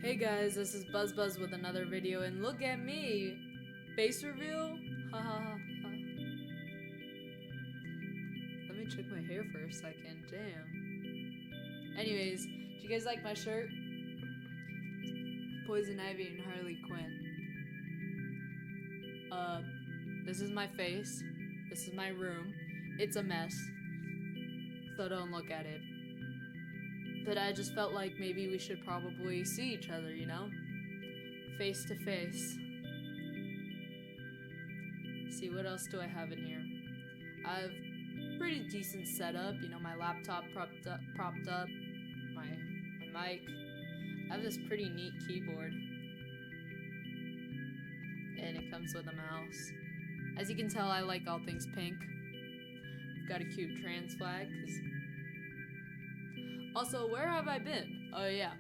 Hey guys, this is Buzz with another video, and look at me! Face reveal? Ha ha ha ha. Let me check my hair for a second, damn. Anyways, do you guys like my shirt? Poison Ivy and Harley Quinn. This is my face. This is my room. It's a mess. So don't look at it. But I just felt like maybe we should probably see each other, you know? Face to face. See, what else do I have in here? I have pretty decent setup, you know, my laptop propped up, my mic. I have this pretty neat keyboard. And it comes with a mouse. As you can tell, I like all things pink. I've got a cute trans flag, because... Also, where have I been? Oh, yeah.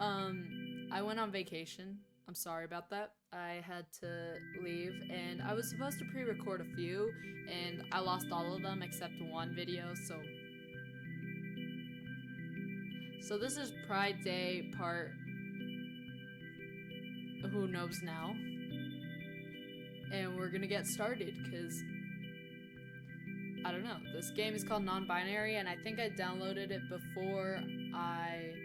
I went on vacation. I'm sorry about that. I had to leave, and I was supposed to pre-record a few, and I lost all of them except one video, so... So this is Pride Day part... Who knows now? And we're gonna get started, because... I don't know. This game is called Non-Binary, and I think I downloaded it before I,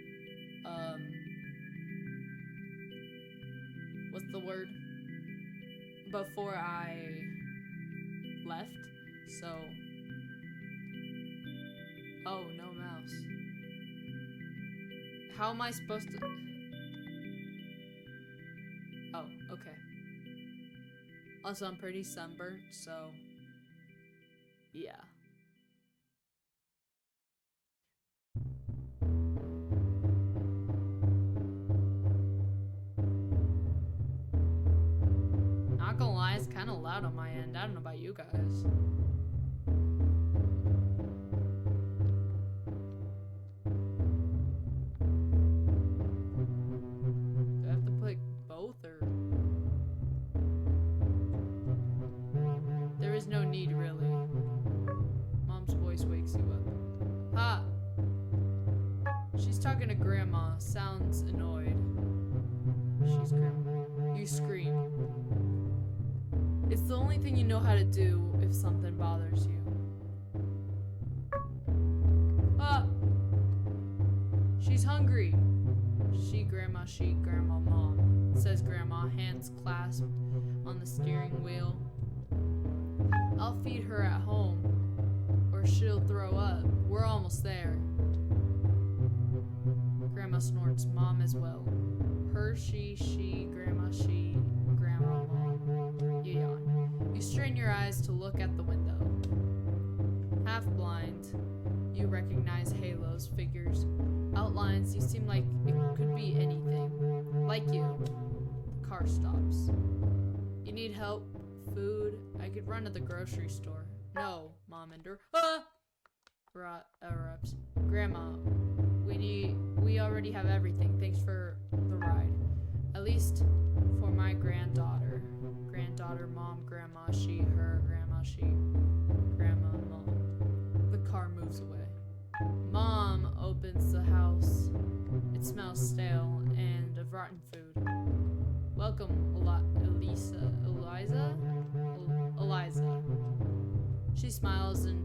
what's the word? Before I left, so... Oh, no mouse. How am I supposed to... Oh, okay. Also, I'm pretty sunburnt, so... Yeah. Not gonna lie, it's kind of loud on my end. I don't know about you guys. Do I have to put both, or? There is no need, really. Mom's voice wakes you up. Ha! She's talking to Grandma. Sounds annoyed. She's Grandma. You scream. It's the only thing you know how to do if something bothers you. Ah! She's hungry. She, Grandma, Mom. Says Grandma, hands clasped on the steering wheel. I'll feed her at home, or she'll throw up. We're almost there. Grandma snorts, Mom as well. Her, she, Grandma, Mom. You yawn. You strain your eyes to look at the window. Half blind, you recognize halos, figures, outlines. You seem like it could be anything. Like you. The car stops. You need help? Food? I could run to the grocery store. No, Mom erupts. Grandma, we already have everything. Thanks for the ride. At least for my granddaughter. Granddaughter, Mom, Grandma, she, her, Grandma, she, Grandma, Mom. The car moves away. Mom opens the house. It smells stale and of rotten food. Welcome, Eliza. She smiles and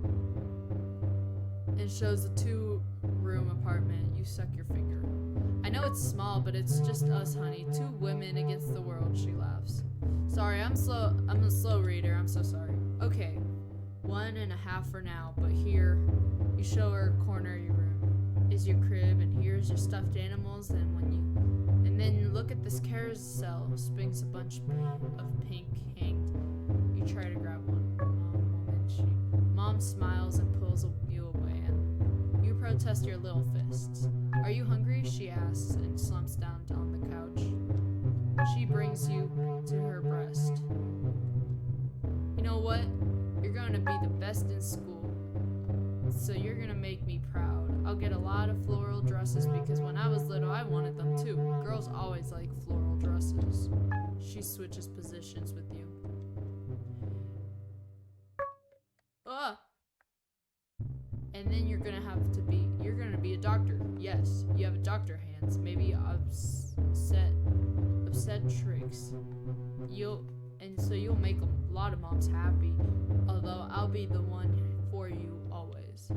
shows the 2-room apartment. You suck your finger. I know it's small, but it's just us, honey. 2 women against the world, she laughs. Sorry, I'm a slow reader. I'm so sorry. Okay, 1.5 for now, but here, you show her a corner of your room. Is your crib, and here's your stuffed animals, and then look at this carousel. Spins a bunch of pink hanged. You try to grab one. Mom smiles and pulls you away, and you protest your little fists. Are you hungry? She asks and slumps down on the couch. She brings you to her breast. You know what? You're going to be the best in school. So you're going to make me proud. I'll get a lot of floral dresses because when I was little, I wanted them too. Girls always like floral dresses. She switches positions with you. And then you're gonna be a doctor. Yes, you have a doctor hands, maybe obstetrics. So you'll make a lot of moms happy, although I'll be the one for you always.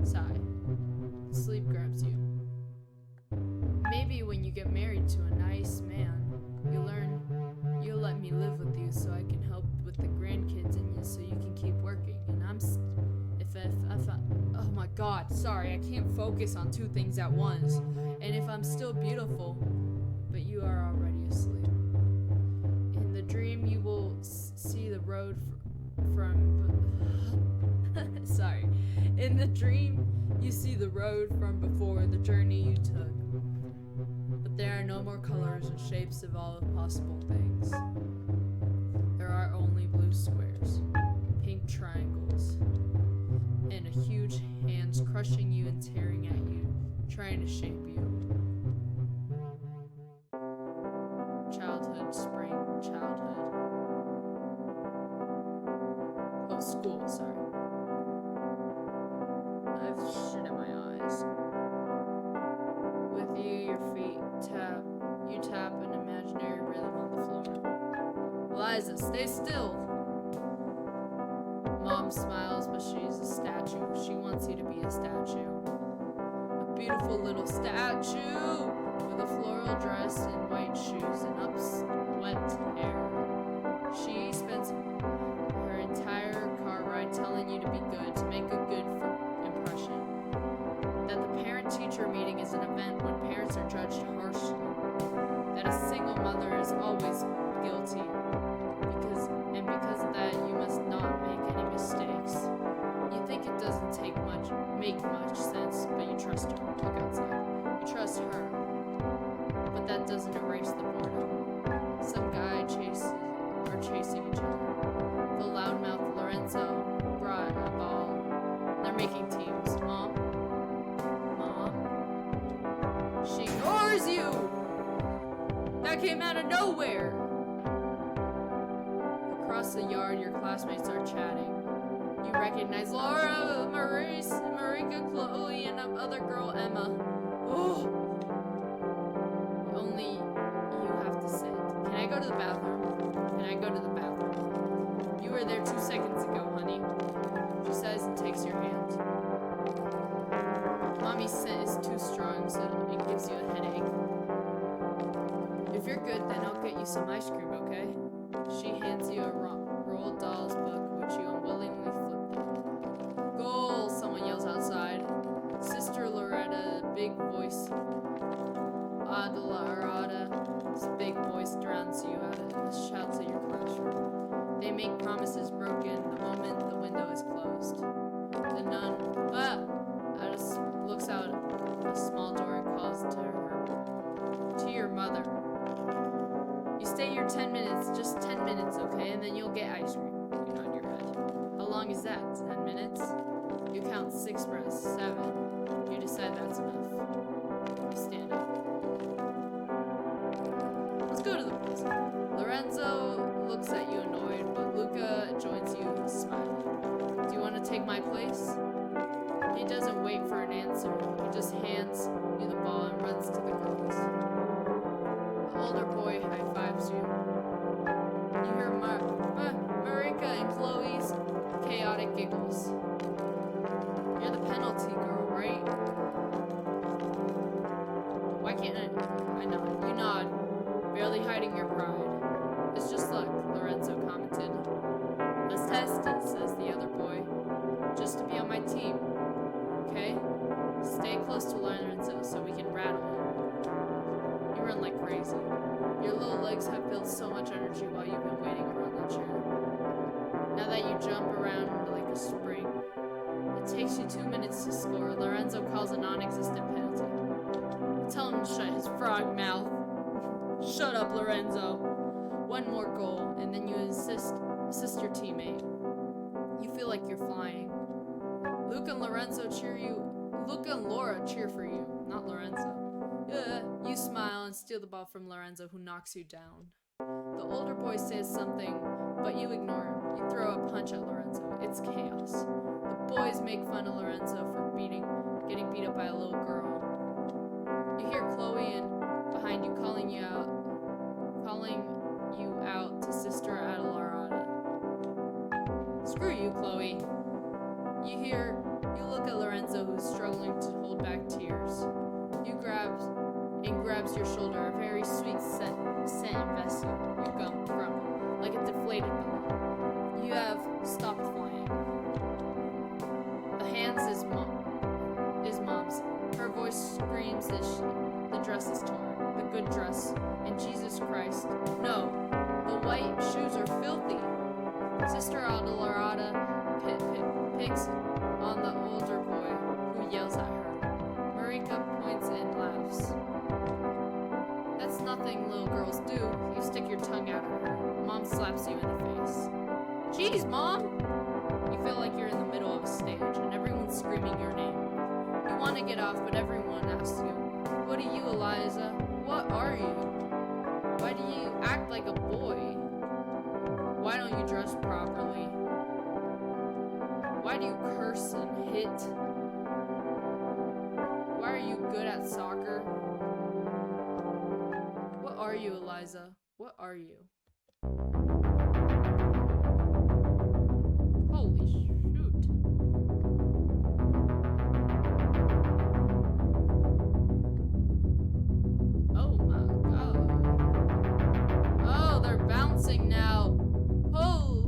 Sigh. Sleep grabs you. Maybe when you get married to a nice man, you'll let me live with you so I can help with the grandkids and you so you can keep working. And oh my god, sorry, I can't focus on two things at once. And if I'm still beautiful, but you are already asleep. In the dream, you will see the road sorry. In the dream, you see the road from before, the journey you took. But there are no more colors and shapes of all of possible things. There are only blue squares, pink triangles, and a huge hands crushing you and tearing at you, trying to shape you. Childhood, spring, childhood. Oh, school, sorry. I have shit in my eyes. With you, your feet tap an imaginary rhythm on the floor. Eliza, stay still. Mom smiles, but she's a statue. She wants you to be a statue. A beautiful little statue with a floral dress and white shoes and upswept hair. She spends her entire car ride telling you to be good, to make a good impression. That the parent-teacher meeting is an event when parents are judged harshly. That a single mother is always guilty. Because of that, you must not make any mistakes. You think it doesn't make much sense, but you trust her. Look outside. You trust her. But that doesn't erase the boredom. Some guy are chasing each other. The loudmouth Lorenzo brought a ball. They're making teams. Mom? She ignores you! That came out of nowhere! Across the yard, your classmates are chatting. You recognize Laura, Marika, Chloe, and other girl, Emma. Oh! Only you have to sit. Can I go to the bathroom? Can I go to the bathroom? You were there 2 seconds ago, honey. She says and takes your hand. Mommy's scent is too strong, so it gives you a headache. If you're good, then I'll get you some ice cream, okay? She hands you a Roald Dahl's book, which you unwillingly flip through. Goal! Someone yells outside. Sister Loretta, big voice. Adela's big voice drowns you out and shouts at your classroom. They make promises broken the moment the window is closed. The nun, looks out a small door and calls to your mother. You stay here 10 minutes, just 10 minutes, okay? And then you'll get ice cream. You nod your head. How long is that? 10 minutes? You count 6 breaths, 7. You decide that's enough. You stand up. Let's go to the place. Lorenzo looks at you annoyed, but Luca joins you smiling. Do you want to take my place? He doesn't wait for an answer. He just hands you the ball and runs to the girls. The older boy high-fives you. You hear Marika and Chloe's chaotic giggles. You're the penalty girl, right? Why can't I nod? You nod, barely hiding your pride. It's just luck, Lorenzo commented. Let's test it, says the other boy. Just to be on my team. Okay? Stay close to Lorenzo so we can rattle him. You run like crazy. Your little legs have built so much energy while you've been waiting around that chair. Now that you jump around like a spring, it takes you 2 minutes to score. Lorenzo calls a non-existent penalty. Tell him to shut his frog mouth. Shut up, Lorenzo. One more goal, and then you assist your teammate. You feel like you're flying. Luke and Laura cheer for you, not Lorenzo. You smile and steal the ball from Lorenzo, who knocks you down. The older boy says something, but you ignore him. You throw a punch at Lorenzo. It's chaos. The boys make fun of Lorenzo for beating getting beat up by a little girl. You hear Chloe and behind you calling you out to Sister Adelarada. Screw you, Chloe. You look at Lorenzo, who's struggling to hold back tears. Grabs your shoulder. A very sweet scent invests you. You grumble, like a deflated balloon. You have stopped flying. The hands is Mom's. Her voice screams that the dress is torn. The good dress. And Jesus Christ. No, the white shoes are filthy. Sister Adelarada picks on the older boy, who yells at her. Marika points and laughs. That's nothing little girls do. You stick your tongue out at her. Mom slaps you in the face. Jeez, Mom! You feel like you're in the middle of a stage, and everyone's screaming your name. You want to get off, but everyone asks you, what are you, Eliza? What are you? Why do you act like a boy? Why don't you dress properly? Why do you curse and hit? Why are you good at soccer? What are you, Eliza? What are you? Holy shoot. Oh my god. Oh, they're bouncing now. Oh.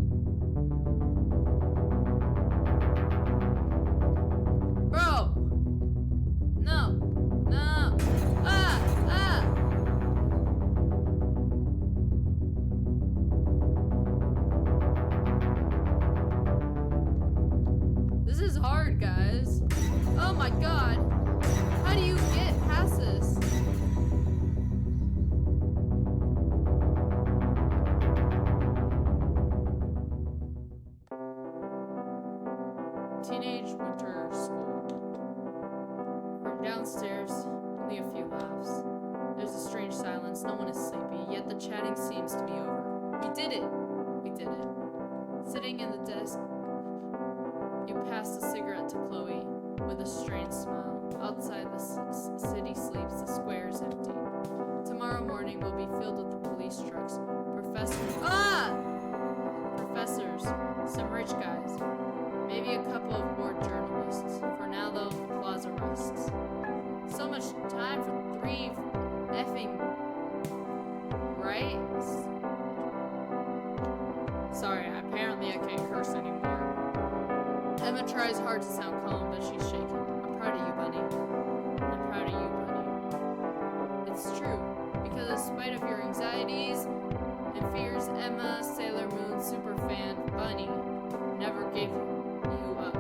Bro. No. No. Ah. Ah. This is hard, guys. Oh my god. How do you get past this? Teenage winter school. From downstairs, only a few laughs. There's a strange silence. No one is sleepy, yet the chatting seems to be over. We did it! We did it. Sitting in the desk, you pass the cigarette to Chloe with a strange smile. Outside, the city sleeps. The square is empty. Tomorrow morning will be filled with the police trucks. Professors, some rich guys, maybe a couple of bored journalists. For now, though, plaza rests. So much time for 3 effing rights. Sorry, apparently I can't curse anymore. Emma tries hard to sound calm, but she's shaking. I'm proud of you, Bunny. I'm proud of you, Bunny. It's true, because in spite of your anxieties and fears, Emma, Sailor Moon, Superfan, Bunny never gave you up.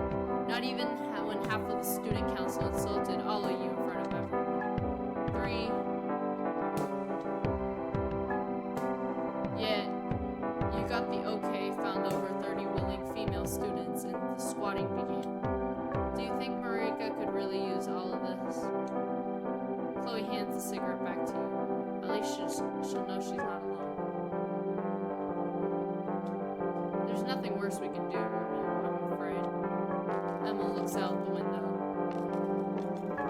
Not even when half of the student council insulted all of you in front of everyone. 3. Yeah, you got the okay, found over 30 willing female students, and the squatting began. Do you think Marika could really use all of this? Chloe hands the cigarette back to you. At least she'll know she's not alone. There's nothing worse we can do, I'm afraid. Emma looks out the window.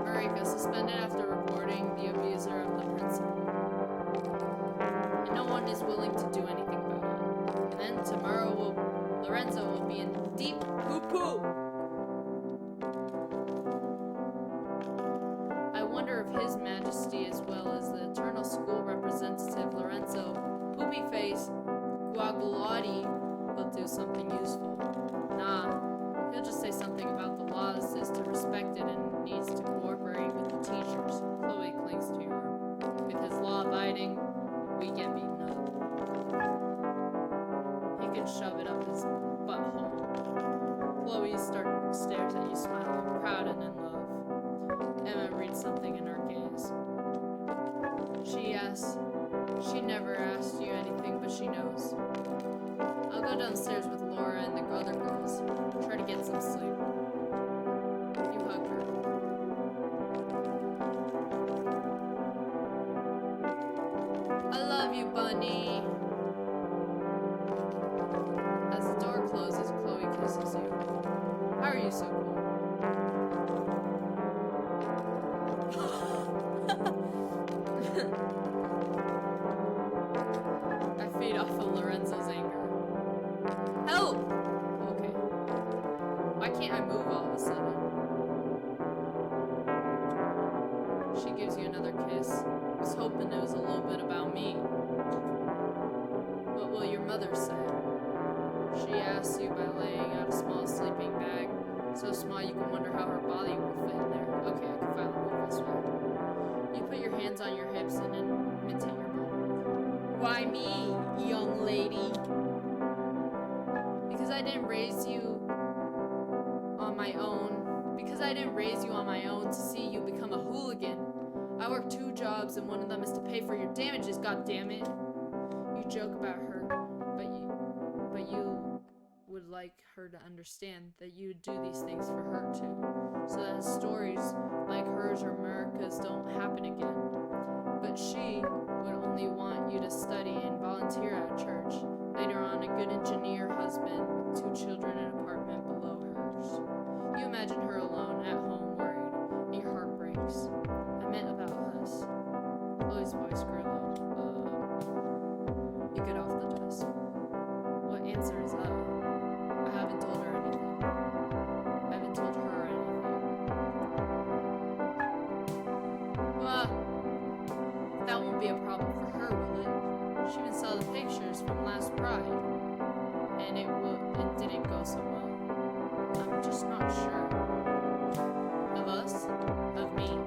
Marika, suspended after reporting the abuser of the principal. And no one is willing to do anything about it. And then tomorrow Lorenzo will be in deep poo-poo. I wonder if His Majesty, as well as the Eternal School representative Lorenzo Poopy-Face Guagulotti, will do something useful. Nah, he'll just say something about the laws is to respect it and needs to cooperate with the teachers. Chloe clings to your arm. With his law-abiding, we get beaten up. He can shove it up his butthole. Chloe stares at you, smiling, proud and in love. Emma reads something in her gaze. She never asked you anything, but she knows. I'll go downstairs with Laura and the other girls. Try to get some sleep. You hug her. I love you, Bunny. As the door closes, Chloe kisses you. How are you so cool? She gives you another kiss. I was hoping it was a little bit about me. What will your mother say? She asks you by laying out a small sleeping bag. So small you can wonder how her body will fit in there. Okay, I can finally move this way. You put your hands on your hips and imitate your mom. Why me, young lady? Because I didn't raise you on my own. Because I didn't raise you on my own to see you become a hooligan. I work 2 jobs and one of them is to pay for your damages, goddammit. You joke about her, but you would like her to understand that you do these things for her too, so that stories like hers or America's don't happen again. But she would only want you to study and volunteer at church. Later on, a good engineer husband with 2 children in an apartment below hers. You imagine her alone at home, worried, and your heart breaks. I meant about us. Chloe's voice grew low. You get off the desk. What answer is up? I haven't told her anything. I haven't told her anything. Well, that won't be a problem for her, will it? She even saw the pictures from last Pride, and it didn't go so well. I'm just not sure. Of us? Of me?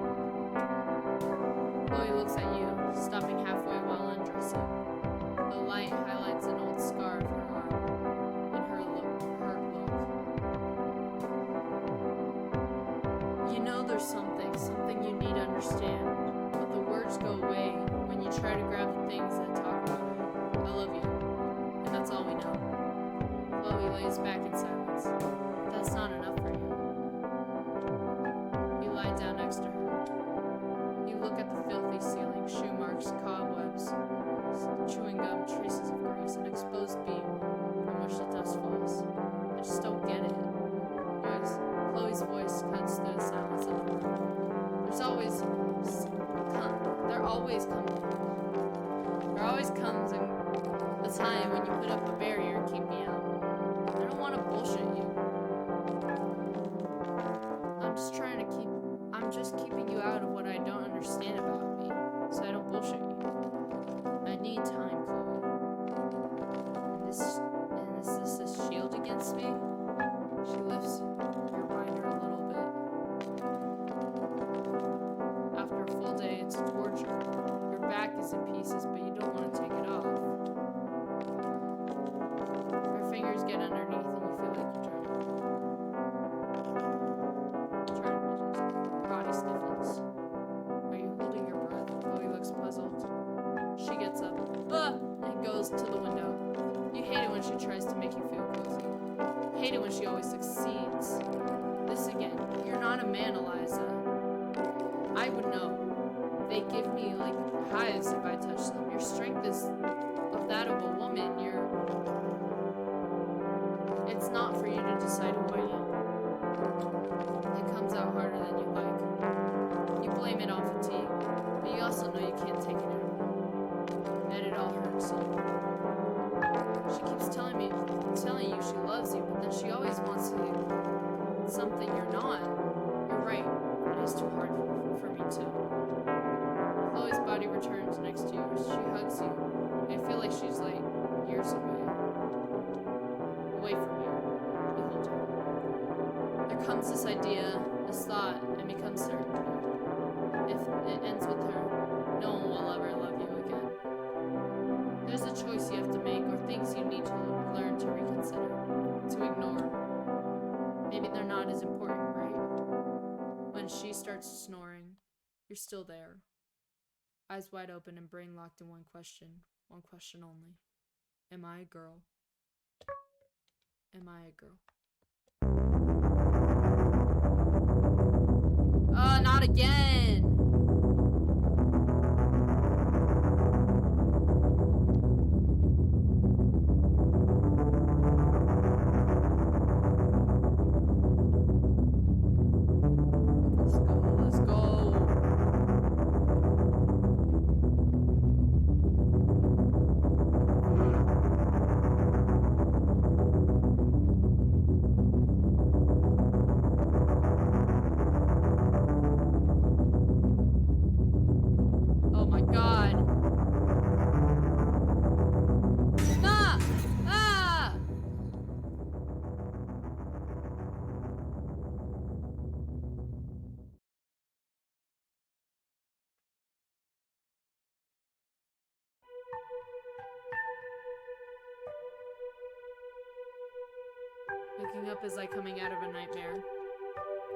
Chloe looks at you, stopping halfway while undressing. The light highlights an old scar of her arm, and her look. You know there's something you need to understand, but the words go away when you try to grab the things that talk about it. I love you, and that's all we know. Chloe lays back in silence. That's not enough for you. You lie down next to her. You look at the filthy ceiling, shoe marks, cobwebs, chewing gum, traces of grease, an exposed beam from which the dust falls. I just don't get it. Chloe's voice cuts through the silence of the room. There always comes a time when you put up a barrier and keep me out. I don't want to bullshit you. I'm just keeping you out of what I don't understand about me, so I don't bullshit you. I need time, Chloe. And is this shield against me? She lifts your binder a little bit. After a full day, it's torture. Your back is in pieces, but you don't want to take it off. Your fingers get underneath and you feel like you're trying to resist. Your body stiffens. Are you holding your breath? Chloe looks puzzled. She gets up and goes to the window. You hate it when she tries to make you feel cozy. You hate it when she always succeeds. This again. You're not a man, Eliza. I would know. They give me like hives if I touch them. Your strength is of that of a woman. It's not for you to decide who I am. It comes out harder than you like. You blame it on fatigue, but you also know you can't take it anymore. And it all hurts you. She keeps telling you she loves you, but then she always wants to do something you're not. You're right. It is too hard for me too. Chloe's body returns next to yours. She hugs you. You feel like she's like years away. Away from you. You hold her. There comes this idea, this thought, and becomes certain. If it ends with her, no one will ever love you again. There's a choice you have to make, or things you need to learn to reconsider, to ignore. Maybe they're not as important, right? When she starts snoring, you're still there. Eyes wide open and brain locked in one question only. Am I a girl? Am I a girl? Not again! Let's go. Waking up is like coming out of a nightmare.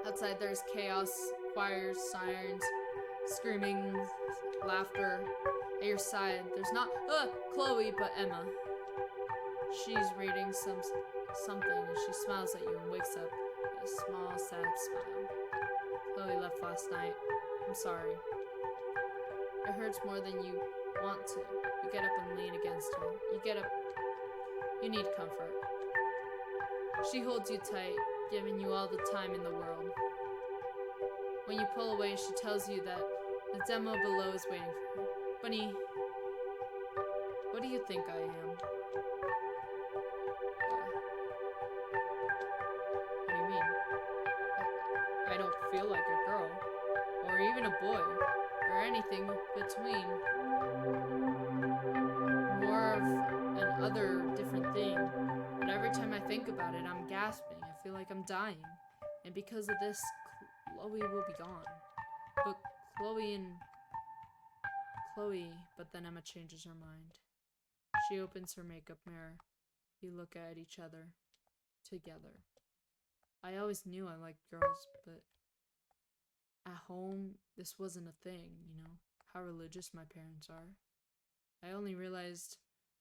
Outside there's chaos, choirs, sirens, screaming, laughter. At your side, there's not Chloe, but Emma. She's reading something and she smiles at you and wakes up with a small, sad smile. Chloe left last night. I'm sorry. It hurts more than you want to. You get up and lean against her. You get up. You need comfort. She holds you tight, giving you all the time in the world. When you pull away, she tells you that the demo below is waiting for you. Bunny, what do you think I am? What do you mean? I don't feel like a girl, or even a boy, or anything between. More of an other different thing. But every time I think about it, I'm gasping. I feel like I'm dying. And because of this, Chloe will be gone. But Chloe, but then Emma changes her mind. She opens her makeup mirror. You look at each other. Together. I always knew I liked girls, but at home, this wasn't a thing, you know, how religious my parents are. I only realized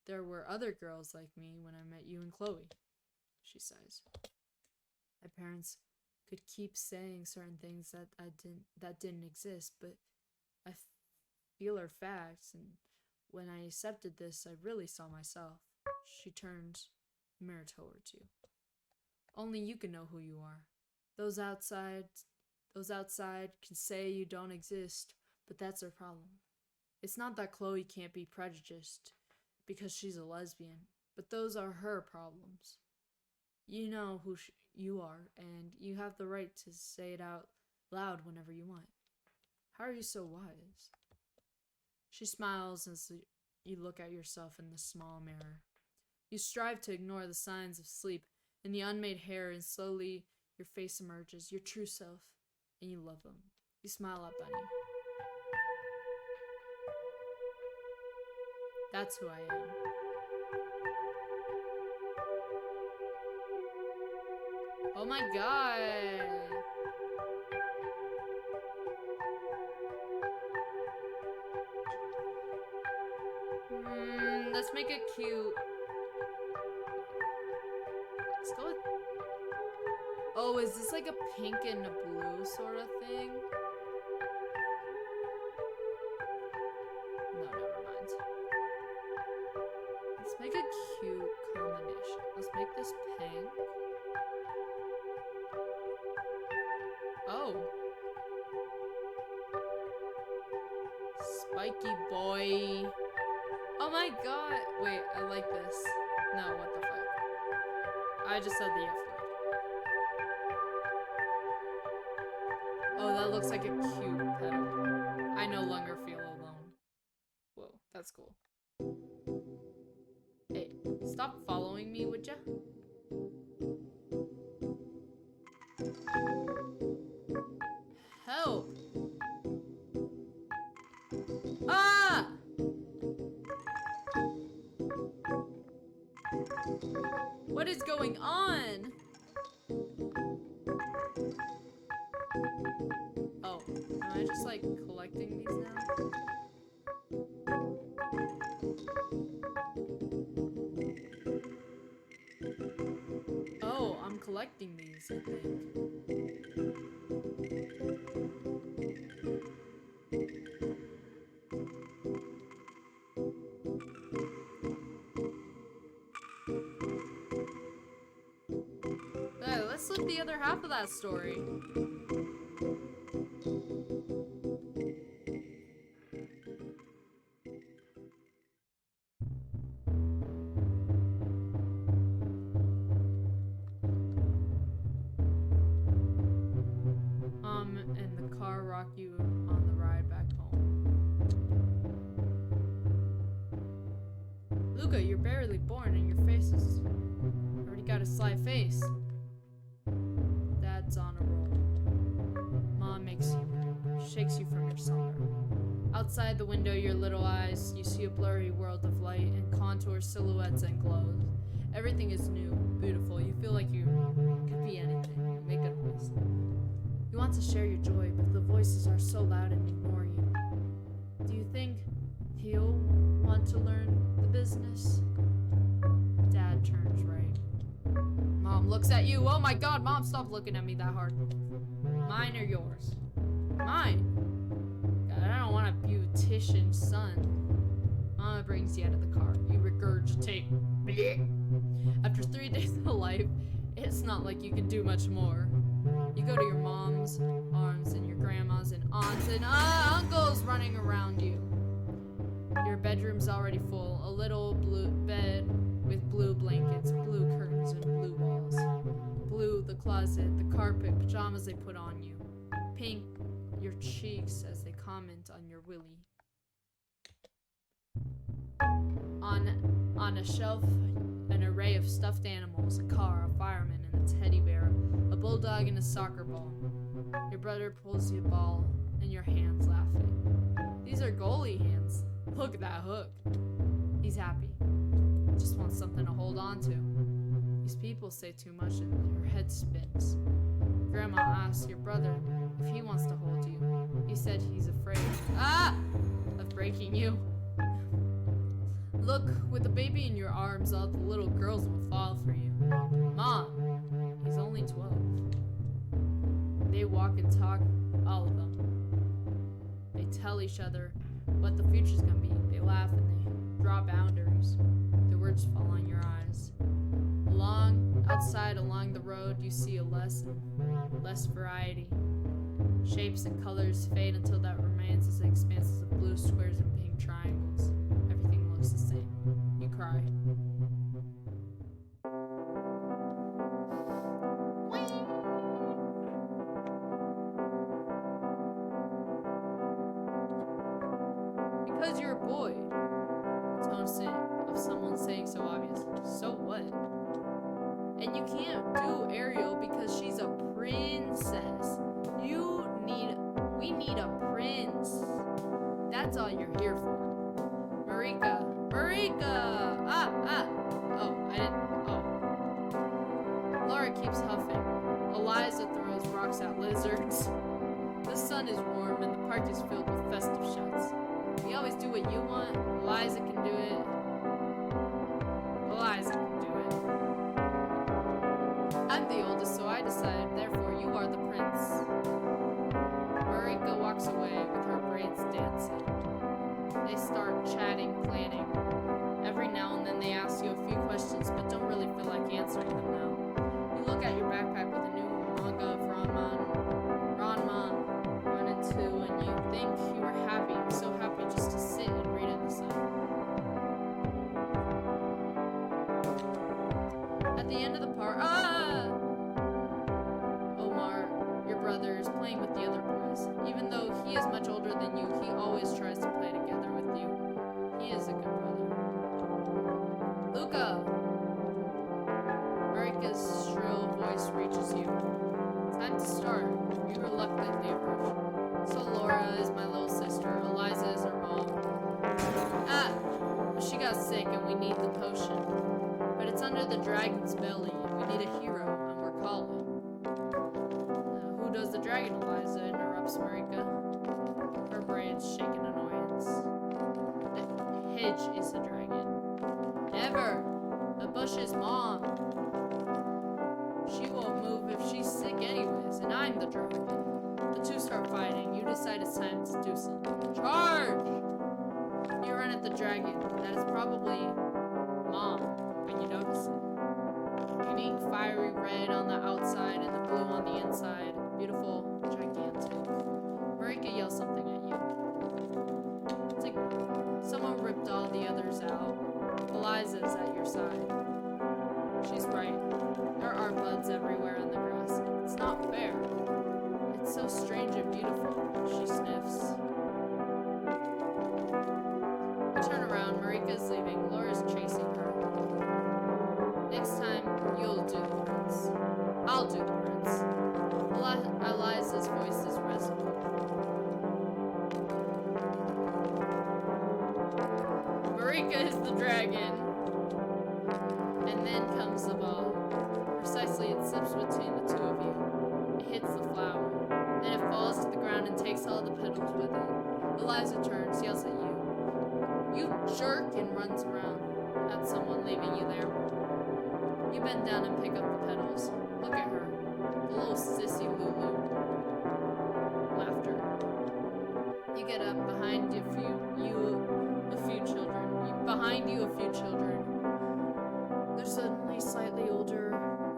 there were other girls like me when I met you and Chloe. She sighs. My parents could keep saying certain things that didn't exist, but I feel are facts, and when I accepted this, I really saw myself. She turns the mirror towards you. Only you can know who you are. Those outside can say you don't exist, but that's their problem. It's not that Chloe can't be prejudiced because she's a lesbian, but those are her problems. You know who you are, and you have the right to say it out loud whenever you want. How are you so wise? She smiles as you look at yourself in the small mirror. You strive to ignore the signs of sleep and the unmade hair, and slowly your face emerges, your true self, and you love them. You smile at Bunny. That's who I am. Oh my god! Let's make it cute. Let's go with... Oh, is this like a pink and a blue sort of thing? No, never mind. Let's make a cute combination. Let's make this pink. Oh. Spiky boy. Oh my god. Wait, I like this. No, what the fuck? I just said the F word. Oh, that looks like a cute petal. I no longer feel alone. Whoa, that's cool. Hey, stop following me, would ya? Help! Ah! What is going on? Oh, am I just like collecting these now? Oh, I'm collecting these, I think. Let's look the other half of that story. And the car rock you on the ride back home. Luca, you're barely born and your face is already got a sly face. Dad's on a roll. Mom shakes you from your slumber. Outside the window, your little eyes, you see a blurry world of light and contours, silhouettes, and glows. Everything is new, beautiful. You feel like you could be anything. You make a noise. You want to share your joy, but the voices are so loud and ignore you. Do you think he'll want to learn the business? Dad turns right. Mom looks at you. Oh my god, Mom, stop looking at me that hard. Mine or yours? Mine. God, I don't want a beautician son. Mama brings you out of the car. You regurgitate. After 3 days of life, it's not like you can do much more. You go to your mom's arms and your grandma's and aunts and uncles running around you. Your bedroom's already full. A little blue bed with blue blankets, blue curtains, and blue walls. Blue, the closet, the carpet, pajamas they put on you. Pink, your cheeks as they comment on your willy. On a shelf, an array of stuffed animals, a car, a fireman, and a teddy bear, a bulldog, and a soccer ball. Your brother pulls you a ball, and your hands laughing. These are goalie hands. Look at that hook. He's happy. Just wants something to hold on to. These people say too much and your head spins. Grandma asks your brother if he wants to hold you. He said he's afraid. Of breaking you. Look, with the baby in your arms, all the little girls will fall for you. Mom, he's only 12. They walk and talk, all of them. They tell each other what the future's gonna be. They laugh and they draw boundaries. Their words fall on your eyes. Outside along the road, you see a less variety. Shapes and colors fade until that remains as expanses of blue squares and pink triangles. Everything looks the same. You cry. Because you're a boy. The tone of someone saying so obvious. So what? And you can't do Ariel because she's a princess. We need a prince. That's all you're here for. Marika! Laura keeps huffing. Eliza throws rocks at lizards. The sun is warm and the park is filled with festive shouts. You always do what you want. Eliza can do it. I'm the oldest, so I decide, therefore you are the prince. Marika walks away with her braids dancing. They start chatting, planning. Every now and then they ask you a few questions, but don't really feel like answering them now. You look at your backpack with a new manga of Ranma 1 and 2, and you think you were happy, so happy just to sit and read in the sun. At the end of the park, Omar, your brother, is playing with the other boys. Even though he is much older than you, he always tries to play together with you. He is a good brother. Luca! Marika's shrill voice reaches you. Time to start. You reluctantly approach. So Laura is my little sister. Eliza is her mom. She got sick and we need the potion. But it's under the dragon's belly, and we need a hero, and we're calling. Who does the dragon, Eliza? Interrupts Marika. Her braids shake in annoyance. The hedge is the dragon. Never! The bush is mom. She won't move if she's sick anyways, and I'm the dragon. The two start fighting. You decide it's time to do something. Charge! You run at the dragon. That is probably mom. When you notice it. Unique fiery red on the outside and the blue on the inside. Beautiful, gigantic. Marika yells something at you. Someone ripped all the others out. Eliza's at your side. She's right. There are buds everywhere in the grass. It's not fair. It's so strange and beautiful. She sniffs. You turn around. Marika's leaving. Laura's chasing her. Next time, you'll do the prince. I'll do the prince. Eliza's voice is resolute. Marika is the dragon. And And then comes the ball. Precisely, it slips between the two of you. It hits the flower. Then it falls to the ground and takes all the petals with it. Eliza turns, yells at you. You jerk, and runs around at someone, leaving you there. You bend down and pick up the petals. Look at her. The little sissy Lulu. Laughter. You get up behind a few children. They're suddenly slightly older,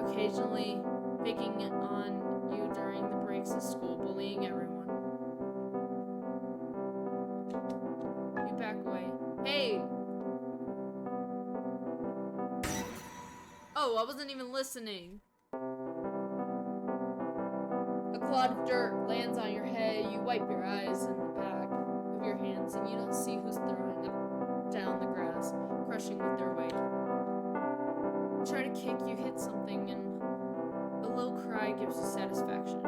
occasionally picking on you during the breaks of school, bullying everyone. You back away. Hey! Oh, I wasn't even listening. A clod of dirt lands on your head. You wipe your eyes in the back of your hands, and you don't see who's throwing it down the grass, crushing with their weight. You try to kick, you hit something, and a low cry gives you satisfaction.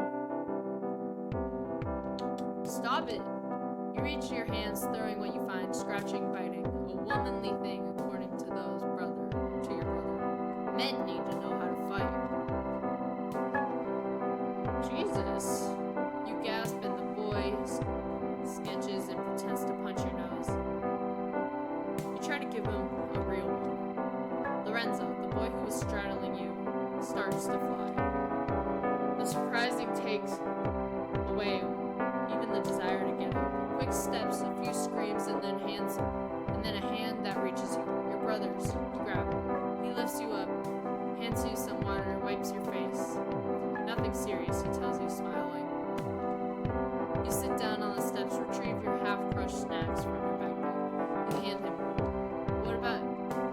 Stop it! You reach your hands, throwing what you find, scratching, biting. A womanly thing, according to those to your brother. Men need to know how to fight. Jesus. You gasp and the boy sketches and pretends to punch your nose. You try to give him a real one. Lorenzo, the boy who was straddling you, starts to fly. The surprising takes away even the desire to get up. Quick steps, a few screams, and then a hand that reaches you. Your brother's. You grab him. He lifts you up, hands you some water, wipes your face. Nothing serious, he tells you, smiling. You sit down on the steps, retrieve your half-crushed snacks from your backpack. You hand him one.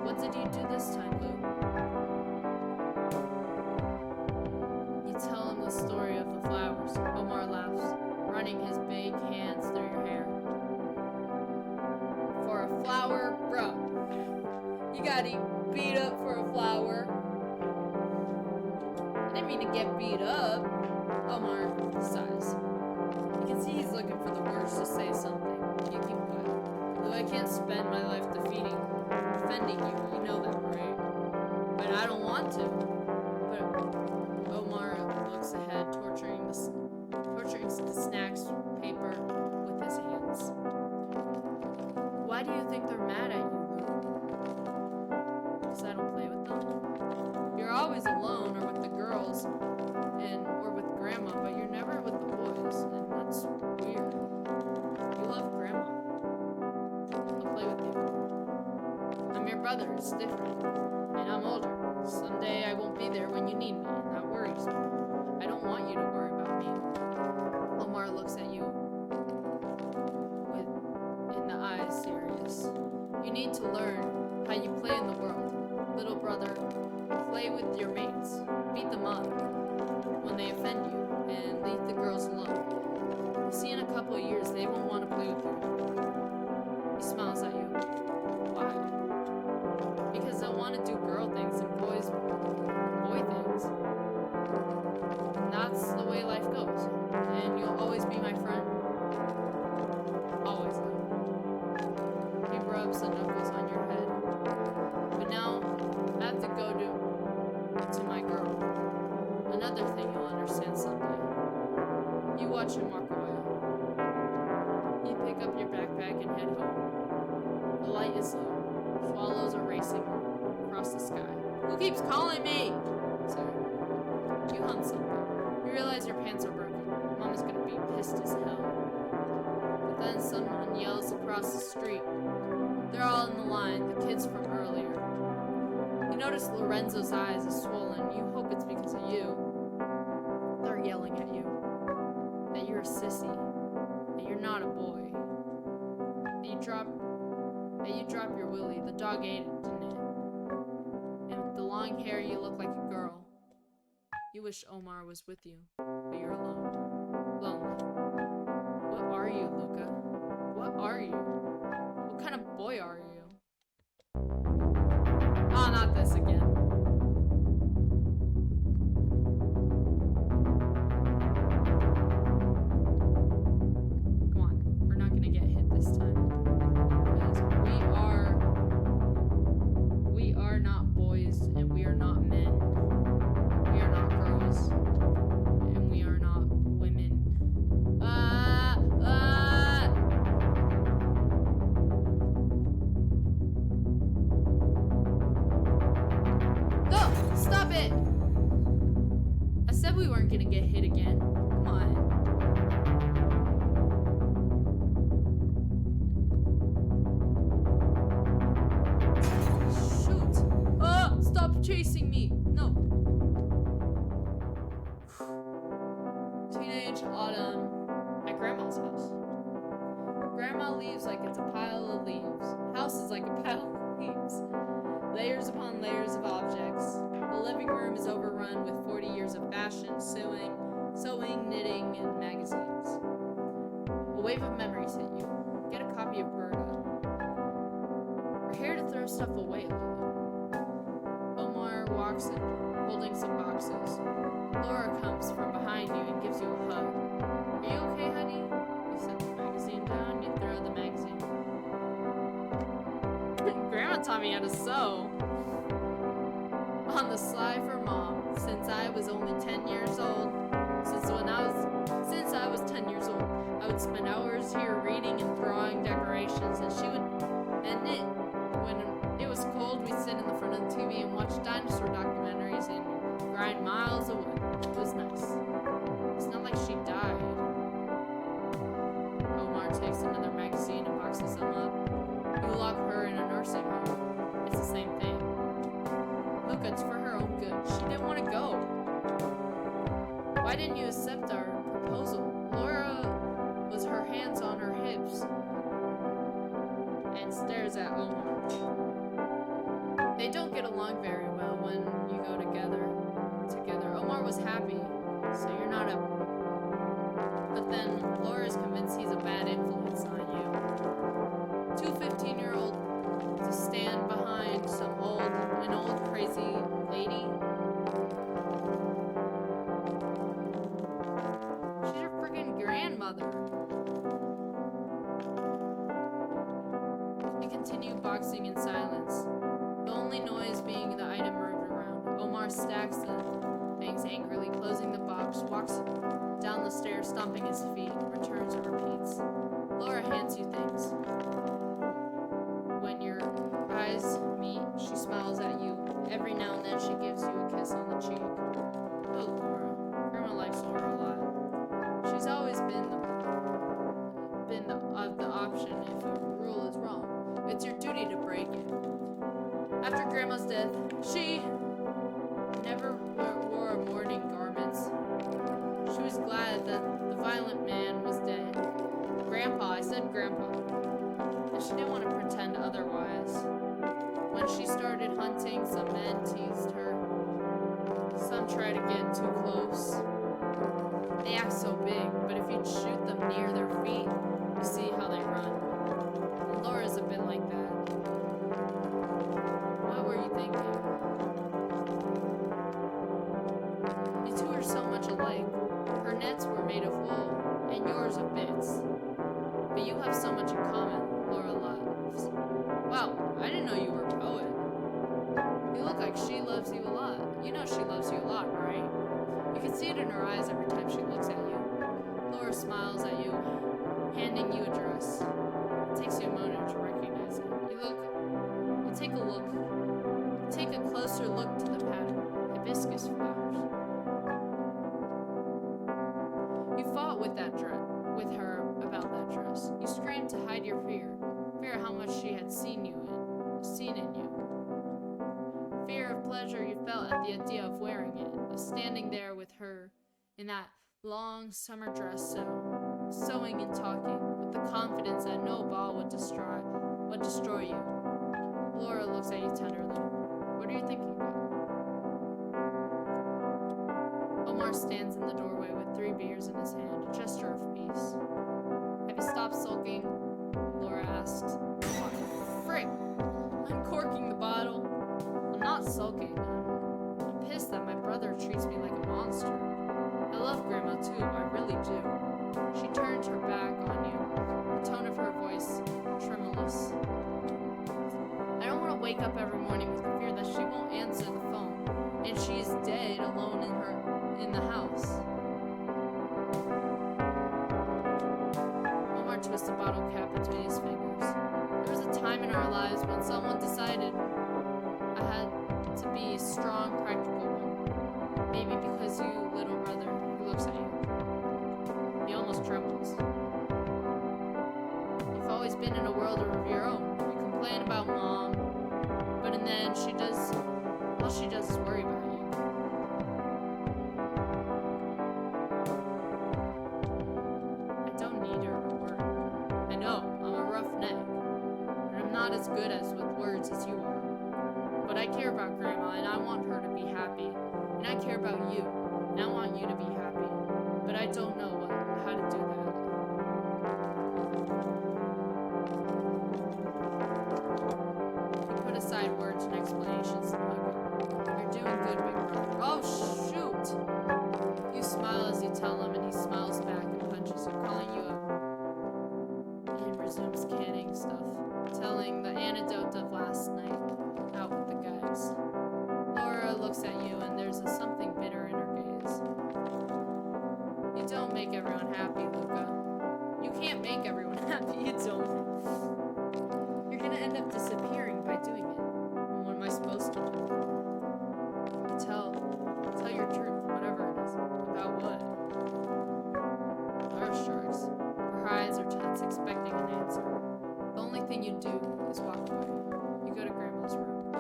What did you do this time, Lou? You tell him the story of the flowers. Omar laughs, running his big hands through your hair. For a flower, bro. You got beat up for a flower. I didn't mean to get beat up. Omar sighs. You can see he's looking for the words to say something. You keep quiet. Though I can't spend my life defending you. You know that, right? But I don't want to. But Omar looks ahead, torturing the snacks paper with his hands. Why do you think they're mad at you, Lou? Because I don't play with them? You're always alone or with the girls or with grandma, but you're never with the boys, and that's weird. You love grandma. I'll play with you. I'm your brother, it's different. And I'm older. Someday I won't be there when you need me, and that worries me. I don't want you to worry about me. Omar looks at you in the eyes, serious. You need to learn how you play in the world. Little brother, play with your mates. Beat them up when they offend you, and leave the girls alone. You see, in a couple of years, they won't want to play with you. He smiles at you. Why? Because they'll want to do girl things and boy things. And that's the way life goes. And you'll always be my friend. Always. He rubs the knuckles on your head. But now, I have to go to my girl. Another thing you'll understand someday. You watch him walk away. You pick up your backpack and head home. The light is low. Swallows are racing across the sky. Who keeps calling me? Sorry. You hunt something. You realize your pants are broken. Mom is gonna be pissed as hell. But then someone yells across the street. They're all in the line, the kids from earlier. You notice Lorenzo's eyes are swollen. You hope it's because of you. They're yelling at you. That you're a sissy. That you're not a boy. That you drop your willy. The dog ate it, didn't it? And with the long hair, you look like a girl. You wish Omar was with you, but you're alone. Lonely. What are you, Luca? What are you? What kind of boy are you? Ah, not this again. Come on, we're not gonna get hit this time. Because we are not boys, and gonna get hit again. Come on. Shoot! Ah! Stop chasing me! No. Teenage autumn at Grandma's house. Grandma leaves like it's a pile of leaves. House is like a pile of leaves. Layers upon layers of objects. The living room is overrun with 40 years of fashion, sewing, knitting, and magazines. A wave of memories hit you. Get a copy of Berta. We're here to throw stuff away, Lily. Omar walks in, holding some boxes. Laura comes from behind you and gives you a hug. Are you okay, honey? You set the magazine down, you throw the magazine. Grandma taught me how to sew. On the sly for Mom, since I was only 10 years old. Since I was 10 years old, I would spend hours here reading and drawing decorations, and she would knit. When it was cold, we'd sit in the front of the TV and watch dinosaur documentaries and grind miles away. It was nice. It's not like she died. Omar takes another magazine and boxes them up. You lock her in a nursing home. It's the same thing. Look, it's for her own good. She didn't want to go. Why didn't you accept our proposal? Laura was her hands on her hips and stares at Omar. They don't get along very well when you go together. Omar was happy, so you're not a... But then Laura's convinced he's a bad influence on you. Two 15-year-olds to stand behind an old crazy lady. She's your freaking grandmother. You continue boxing in silence, the only noise being the item moved around. Omar stacks the things angrily, closing the box, walks down the stairs, stomping his feet, returns and repeats. Laura hands you things. When your eyes meet, she smiles at you. Every now and then she gives you a kiss on the cheek. Oh, Laura. Grandma likes Laura a lot. She's always been of the option if a rule is wrong. It's your duty to break it. After Grandma's death, she never wore mourning garments. She was glad that the violent man was dead. Grandpa, I said Grandpa. And she didn't want to pretend otherwise. When she started hunting, some men teased her. Some try to get too close. They act so big, but if you shoot them near their feet, you see how they run. And Laura's a bit like that. What were you thinking? You two are so much alike. Her nets were made of wool, and yours of bits. But you have so much in common, Laura laughs. Wow, I didn't know you were a poet. You look like she loves you a lot. You know she loves you a lot, right? You can see it in her eyes every time she looks at you. Laura smiles at you, handing you a dress. It takes you a moment to recognize it. Take a closer look to the pattern. Hibiscus flowers. You fought with her about that dress. You screamed to hide your fear how much she had seen in you. Fear of pleasure you felt at the idea of wearing it, of standing there with her in that long summer dress sewing and talking, with the confidence that no ball would destroy you. Laura looks at you tenderly. What are you thinking about? Omar stands in the doorway with 3 beers in his hand, a gesture of peace. Have you stopped sulking? Laura asks. What the frick? Uncorking the bottle. I'm not sulking. I'm pissed that my brother treats me like a monster. I love Grandma too, I really do. She turned her back on you, the tone of her voice tremulous. I don't want to wake up every morning with the fear that she won't answer the phone, and she is dead alone in the house. Omar twists the bottle cap between his fingers. There was a time in our lives when someone decided I had to be a strong, practical one. Maybe because you, little brother, You've always been in a world of your own. You complain about mom, but in the end, all she does is worry about you. I don't need her to worry. I know, I'm a roughneck, and I'm not as good with words as you are. But I care about Grandma, and I want her to be happy. And I care about you, and I want you to be happy. But I don't know how to do that. You put aside words and explanations and hug him. You're doing good, big brother. Oh, shoot! You smile as you tell him, and he smiles back and punches you, calling you up. And resumes canning stuff, telling the anecdote of last night out with the guys. Laura looks at you, and there's something bitter in her gaze. You don't make everyone happy, Luca. You can't make everyone happy, you don't. You're gonna end up disappearing by doing it. And what am I supposed to do? Tell your truth, whatever it is. About what? Our sharks. Her eyes are tense, expecting an answer. The only thing you do is walk away. You go to Grandma's room.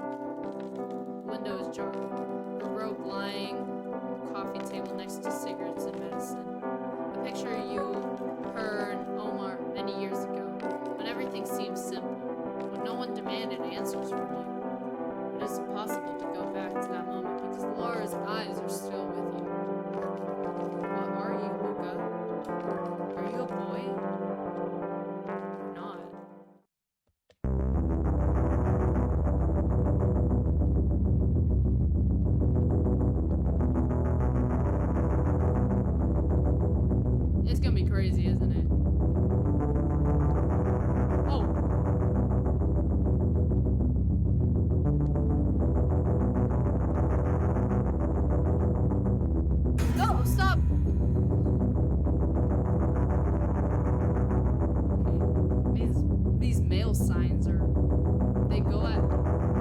The window is jarred. Her robe lying on the coffee table next to cigarettes and medicine. A picture of you, her, and Omar many years ago, when everything seemed simple, when no one demanded answers from you. It is impossible to go back to that moment because Laura's eyes are still with you. What are you, Luca? Are you a boy? Or not? It's gonna be crazy, isn't it? Oh! No! Stop! Okay. These male signs are... They go at...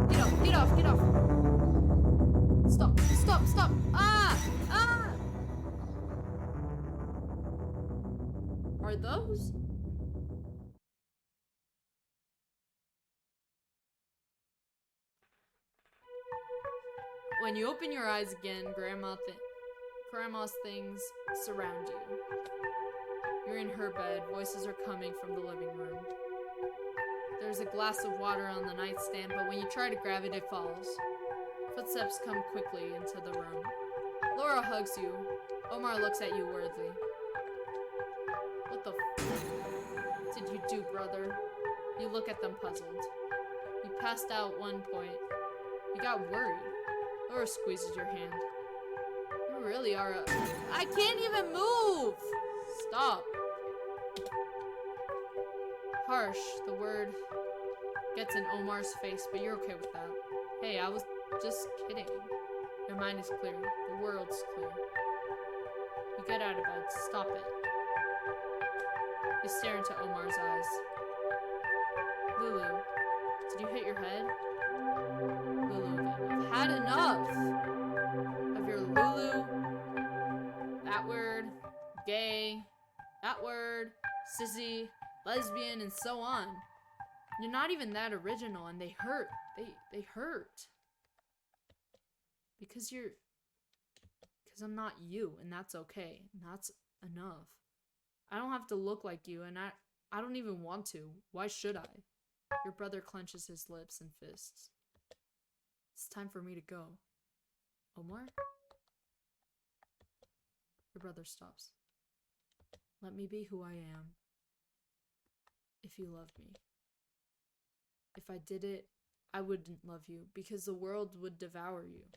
Get off! Get off! Get off! Stop! Stop! Stop! Ah! Ah! Are those? When you open your eyes again, Grandma's things surround you. You're in her bed. Voices are coming from the living room. There's a glass of water on the nightstand, but when you try to grab it, it falls. Footsteps come quickly into the room. Laura hugs you. Omar looks at you worriedly. What the f did you do, brother? You look at them puzzled. You passed out one point. You got worried. Laura squeezes your hand. You really are a... I can't even move! Stop. Harsh, the word gets in Omar's face, but you're okay with that. Hey, I was just kidding. Your mind is clear. The world's clear. You get out of bed. Stop it. You stare into Omar's eyes. Lulu, did you hit your head? Lulu again. I've had enough of your Lulu. That word. Gay. That word. Sissy. Lesbian, and so on. You're not even that original, and they hurt. They hurt. Because I'm not you, and that's okay. And that's enough. I don't have to look like you, and I don't even want to. Why should I? Your brother clenches his lips and fists. It's time for me to go. Omar? Your brother stops. Let me be who I am. If you loved me. If I did it, I wouldn't love you, because the world would devour you.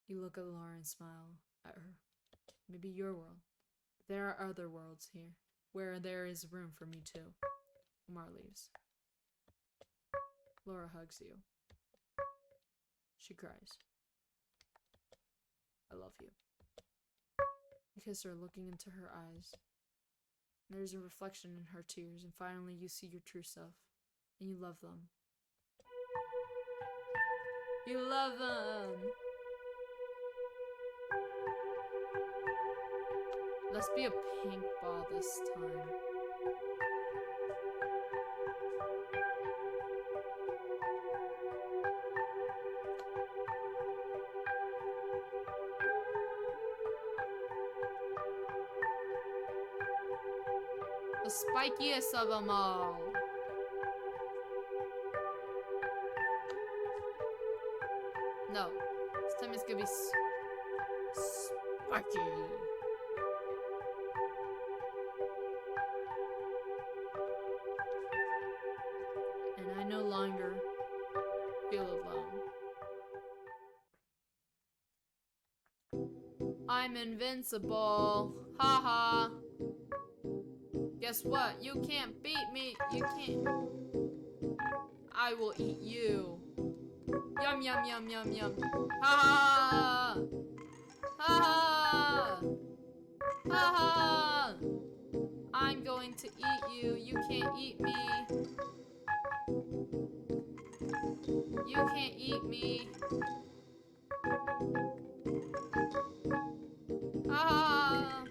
You look at Laura and smile at her. Maybe your world. There are other worlds here, where there is room for me too. Omar leaves. Laura hugs you. She cries. I love you. You kiss her, looking into her eyes. There's a reflection in her tears, and finally you see your true self, and you love them. You love them! Let's be a pink ball this time. The spikiest of them all. No. This time it's gonna be spiky. And I no longer feel alone. I'm invincible. Haha. Guess what? You can't beat me. You can't. I will eat you. Yum yum yum yum yum. Ha ha! Ha ha! I'm going to eat you. You can't eat me. You can't eat me. Ha!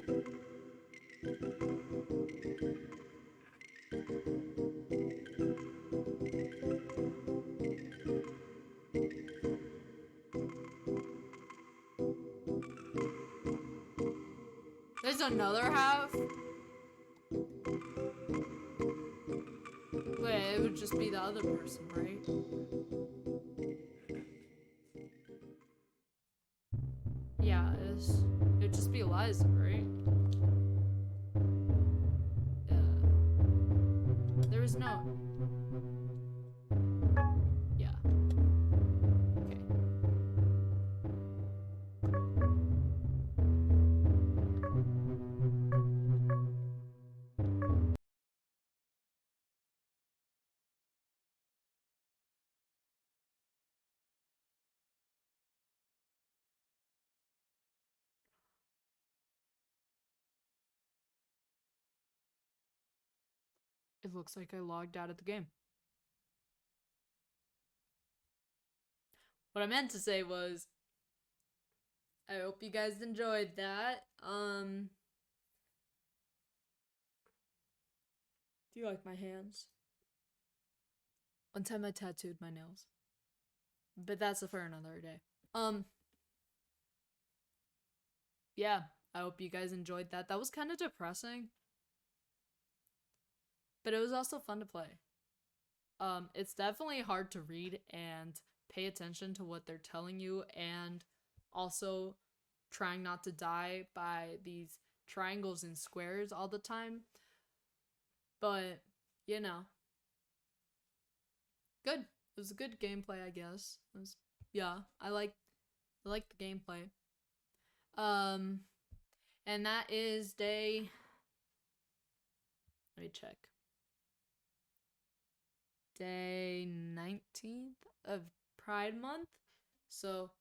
There's another half? Wait, it would just be the other person, right? Yeah, it would just be Eliza, right? There was no... Yeah. Okay. It looks like I logged out of the game. What I meant to say was, I hope you guys enjoyed that. Do you like my hands? One time I tattooed my nails. But that's for another day. Yeah, I hope you guys enjoyed that. That was kind of depressing. But it was also fun to play. It's definitely hard to read and pay attention to what they're telling you, and also trying not to die by these triangles and squares all the time. But, you know. Good. It was a good gameplay, I guess. It was, yeah, I like the gameplay. And that is day... Let me check. Day 19th of Pride Month. So,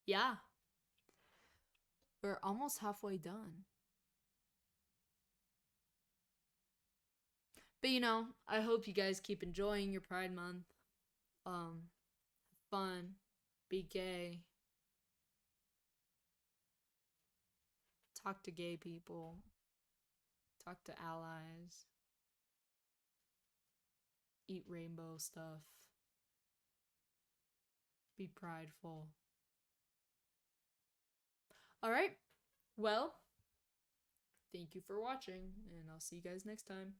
yeah. We're almost halfway done. But you know, I hope you guys keep enjoying your Pride Month. Fun. Be gay. Talk to gay people. Talk to allies. Eat rainbow stuff. Be prideful. Alright. Well, thank you for watching, and I'll see you guys next time.